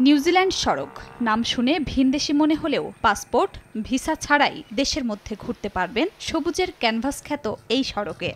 New Zealand সড়ক নাম শুনে ভিনদেশি মনে হলেও পাসপোর্ট ভিসা ছাড়াই দেশের মধ্যে ঘুরতে পারবেন সবুজের ক্যানভাস খ্যাত এই সড়কে।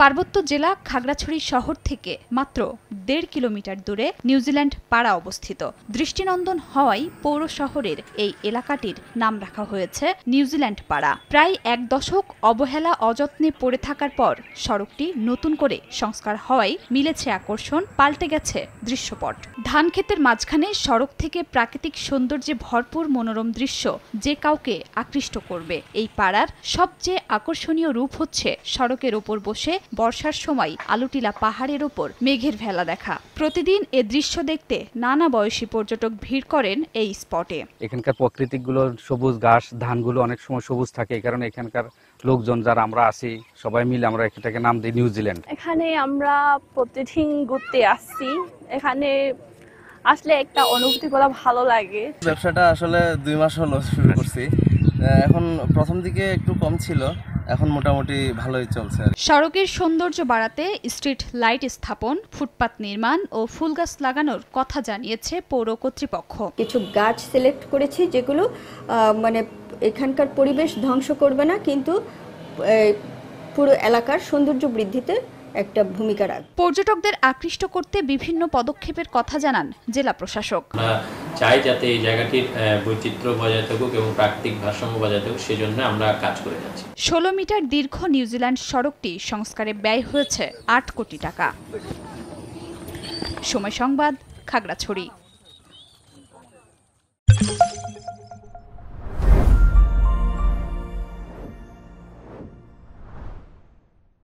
পার্বত্য জেলা খাগড়াছড়ি শহর থেকে মাত্র ১.৫ কিলোমিটার দূরে নিউজিল্যান্ড পাড়া অবস্থিত। দৃষ্টিনন্দন হওয়ায় পৌর শহরের এই এলাকাটির নাম রাখা হয়েছে নিউজিল্যান্ড পাড়া। প্রায় এক দশক অবহেলা অযত্নে পড়ে থাকার পর সড়কটি নতুন করে সংস্কার হওয়ায় মিলেছে আকর্ষণ, পাল্টে গেছে দৃশ্যপট। ধানক্ষেতের মাঝখানে সড়ক থেকে প্রাকৃতিক সৌন্দর্যে ভরপুর মনোরম দৃশ্য যে কাউকে আকৃষ্ট করবে। এই পাড়ার সবচেয়ে আকর্ষণীয় রূপ হচ্ছে সড়কের ওপর বসে বর্ষার সময় আলুটিলা পাহাড়ের ওপর মেঘের ভেলা দেখা। প্রতিদিন এ দৃশ্য দেখতে নানা বয়সী পর্যটক ভিড় করেন এই স্পটে। এখানকার প্রাকৃতিকগুলো সবুজ ঘাস, ধানগুলো অনেক সময় সবুজ থাকে, এই কারণে এখানকার লোকজন যারা আমরা আছি সবাই মিলে আমরা এটাকে নাম দিই নিউজিল্যান্ড। এখানে আমরা প্রতিদিন ঘুরতে আসছি, এখানে আসলে একটা অনুভূতি করা ভালো লাগে। ব্যবসাটা আসলে 2 মাস হলো শুরু করছি, এখন প্রথম দিকে একটু কম ছিল, এখন মোটামুটি ভালোই চলছে। সড়কের সৌন্দর্য বাড়াতে স্ট্রিট লাইট স্থাপন, ফুটপাত নির্মাণ ও ফুল গাছ লাগানোর কথা জানিয়েছে পৌর কর্তৃপক্ষ। কিছু গাছ সিলেক্ট করেছি যেগুলো মানে এখানকার পরিবেশ ধ্বংস করবে না, কিন্তু পুরো এলাকার সৌন্দর্য বৃদ্ধিতে একটা ভূমিকা রাখবে। পর্যটকদের আকৃষ্ট করতে বিভিন্ন পদক্ষেপের কথা জানান জেলা প্রশাসক। আমরা চাই যাতে এই জায়গাটির বৈচিত্র্য বজায় থাকুক এবং প্রাকৃতিক ভারসাম্য বজায় থাকুক, সেজন্য আমরা কাজ করে যাচ্ছি। 16 মিটার দীর্ঘ নিউজিল্যান্ড সড়কটি সংস্কারে ব্যয় হয়েছে 8 কোটি টাকা। সময় সংবাদ, খাগড়াছড়ি।